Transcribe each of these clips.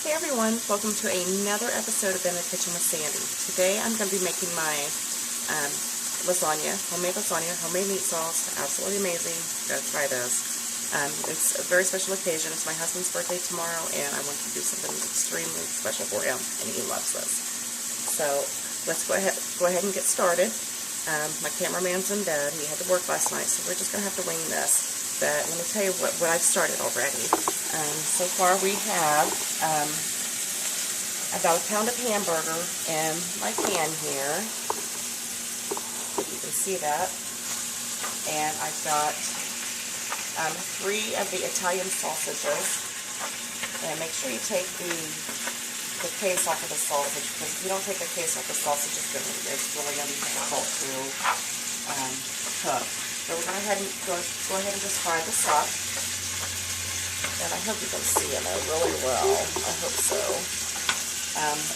Hey everyone, welcome to another episode of In the Kitchen with Sandy. Today I'm going to be making my lasagna, homemade meat sauce, absolutely amazing. Gotta try this. It's a very special occasion. It's my husband's birthday tomorrow, and I want to do something extremely special for him, and he loves this. So let's go ahead and get started. My cameraman's in bed. He had to work last night, so we're just going to have to wing this. But let me tell you what I've started already. So far we have about a pound of hamburger in my pan here. You can see that. And I've got 3 of the Italian sausages. And make sure you take the case off of the sausage, because if you don't take the case off the sausage, it's really going to be difficult to cook. So we're going to go ahead and just fry this up. And I hope you can see them really well. I hope so.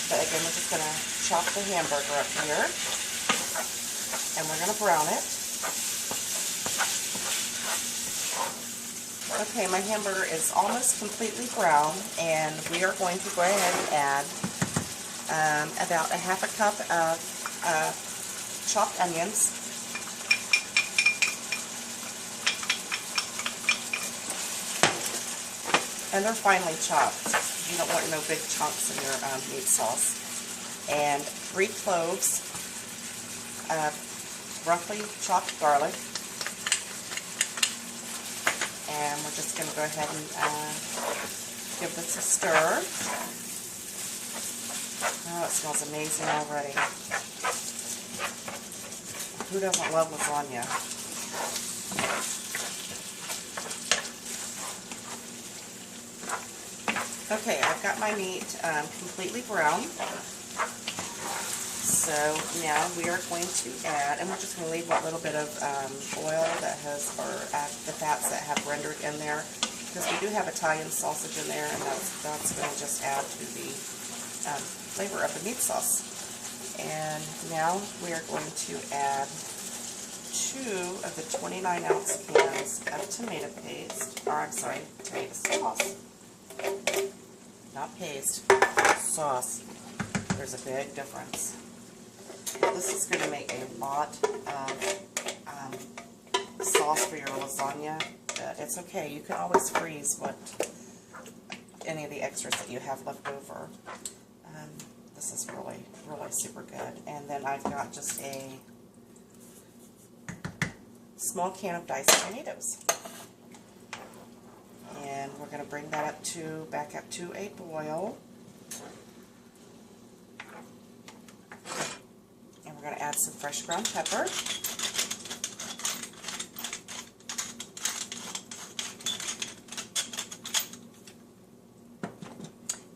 But again, we're just going to chop the hamburger up here. And we're going to brown it. Okay, my hamburger is almost completely brown. And we are going to go ahead and add about a half a cup of chopped onions. And they're finely chopped. You don't want no big chunks in your meat sauce. And 3 cloves of roughly chopped garlic. And we're just going to go ahead and give this a stir. Oh, it smells amazing already. Who doesn't love lasagna? Okay, I've got my meat completely brown. So now we are going to add, and we're just going to leave a little bit of oil that has, or the fats that have rendered in there, because we do have Italian sausage in there, and that's going to just add to the flavor of the meat sauce. And now we are going to add 2 of the 29-ounce cans of tomato paste, or I'm sorry, tomato sauce. Not paste, sauce. There's a big difference. This is going to make a lot of sauce for your lasagna. It's okay. You can always freeze any of the extras that you have left over. This is really, really super good. And then I've got just a small can of diced tomatoes. And we're going to bring that back up to a boil. And we're going to add some fresh ground pepper.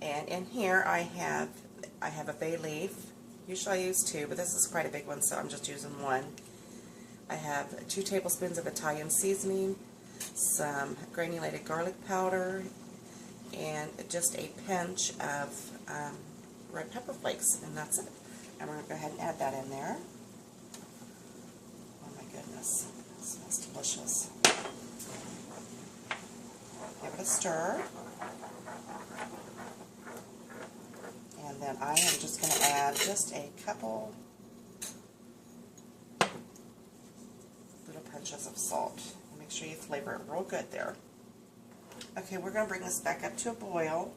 And in here I have a bay leaf. Usually I use 2, but this is quite a big one, so I'm just using 1. I have 2 tablespoons of Italian seasoning, some granulated garlic powder, and just a pinch of red pepper flakes, and that's it. And we're going to go ahead and add that in there. Oh my goodness, it smells delicious. Give it a stir. And then I am just going to add just a couple little pinches of salt. Make sure you flavor it real good there. Okay, we're going to bring this back up to a boil,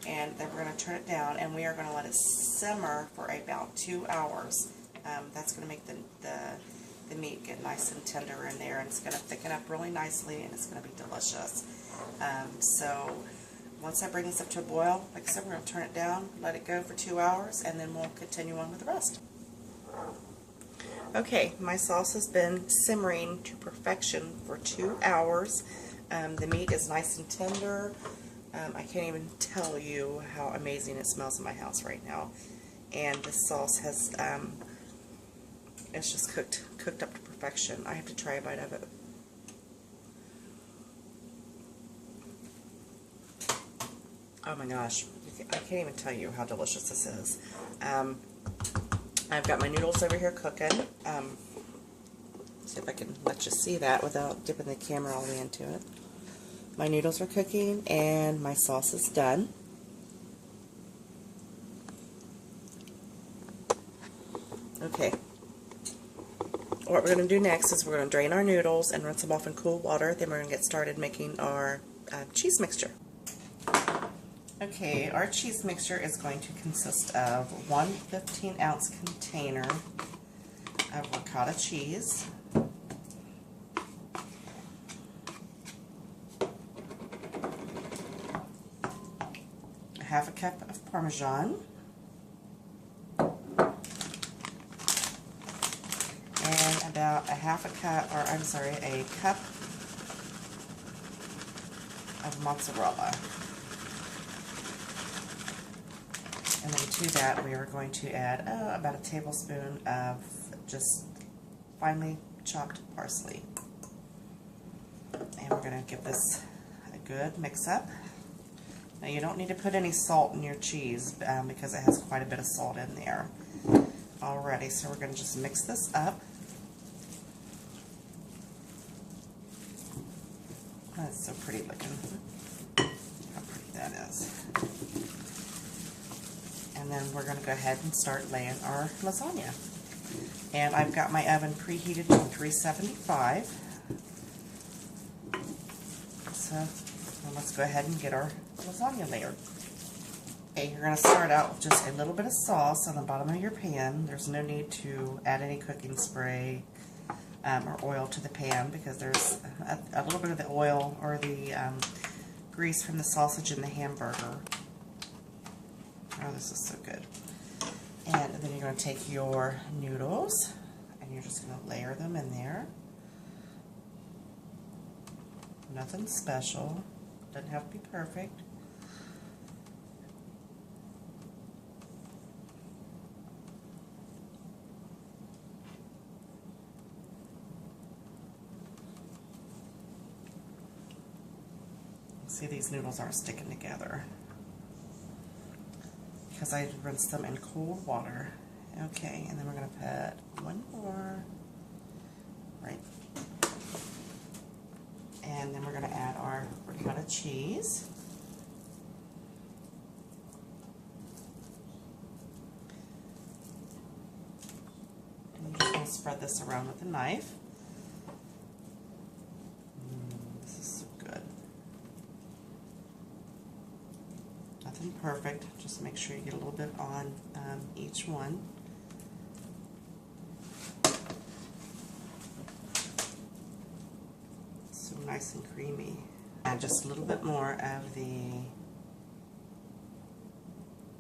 and then we're going to turn it down, and we are going to let it simmer for about 2 hours. That's going to make the meat get nice and tender in there, and it's going to thicken up really nicely, and it's going to be delicious. So once I bring this up to a boil, like I said, we're going to turn it down, let it go for 2 hours, and then we'll continue on with the rest. Okay, my sauce has been simmering to perfection for 2 hours. The meat is nice and tender. I can't even tell you how amazing it smells in my house right now. And the sauce has, it's just cooked up to perfection. I have to try a bite of it. Oh my gosh, I can't even tell you how delicious this is. I've got my noodles over here cooking. See if I can let you see that without dipping the camera all the way into it. My noodles are cooking and my sauce is done. Okay. What we're going to do next is we're going to drain our noodles and rinse them off in cool water. Then we're going to get started making our cheese mixture. Okay, our cheese mixture is going to consist of one 15-ounce container of ricotta cheese, a half a cup of Parmesan, and about a cup of mozzarella. And then to that we are going to add about a tablespoon of just finely chopped parsley. And we're going to give this a good mix up. Now you don't need to put any salt in your cheese because it has quite a bit of salt in there already. So we're going to just mix this up. That's so pretty looking. How pretty that is. And then we're going to go ahead and start laying our lasagna. And I've got my oven preheated to 375. So let's go ahead and get our lasagna layered. Okay, you're going to start out with just a little bit of sauce on the bottom of your pan. There's no need to add any cooking spray or oil to the pan because there's a little bit of the oil or the grease from the sausage in the hamburger. Oh, this is so good. And then you're going to take your noodles and you're just going to layer them in there. Nothing special. Doesn't have to be perfect. See, these noodles aren't sticking together because I rinsed them in cold water. Okay, and then we're going to put one more, right, and then we're going to add our ricotta cheese. And you're just going to spread this around with a knife. This is so good. Nothing perfect, just make sure you get a little bit on each one. So nice and creamy. Add just a little bit more of the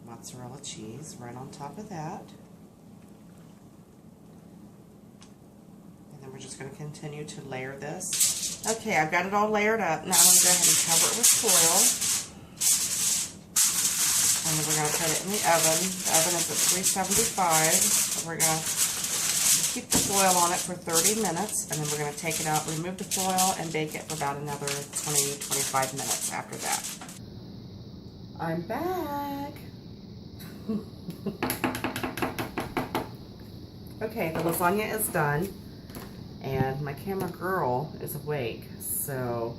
mozzarella cheese right on top of that. And then we're just going to continue to layer this. Okay, I've got it all layered up. Now I'm going to go ahead and cover it with foil. And then we're going to put it in the oven. The oven is at 375. We're going to keep the foil on it for 30 minutes, and then we're going to take it out, remove the foil, and bake it for about another 20-25 minutes after that. I'm back. Okay, the lasagna is done, and my camera girl is awake, so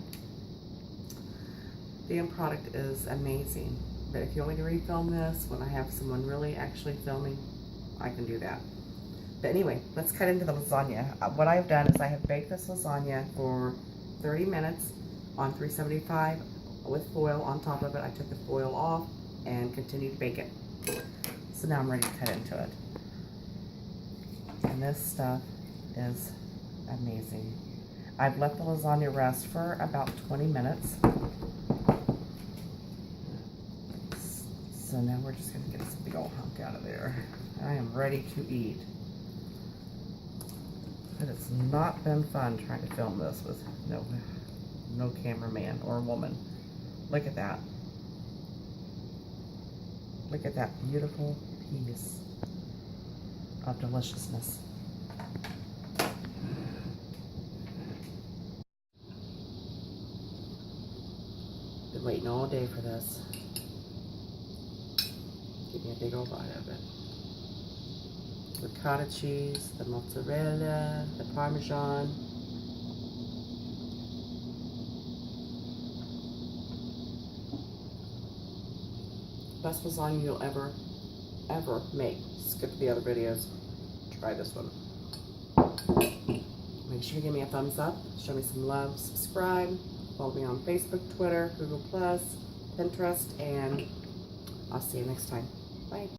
the end product is amazing. But if you want me to refilm this when I have someone really actually filming, I can do that. But anyway, let's cut into the lasagna. What I've done is I have baked this lasagna for 30 minutes on 375 with foil on top of it. I took the foil off and continued to bake it. So now I'm ready to cut into it. And this stuff is amazing. I've let the lasagna rest for about 20 minutes. So now we're just going to get this big old hunk out of there. I am ready to eat. But it's not been fun trying to film this with no cameraman or woman. Look at that. Look at that beautiful piece of deliciousness. Been waiting all day for this. Give me a big old bite of it. Ricotta cheese, the mozzarella, the Parmesan. Best lasagna you'll ever make. Skip the other videos. try this one. Make sure you give me a thumbs up, show me some love, subscribe, follow me on Facebook, Twitter, Google+, Pinterest, and I'll see you next time. Bye.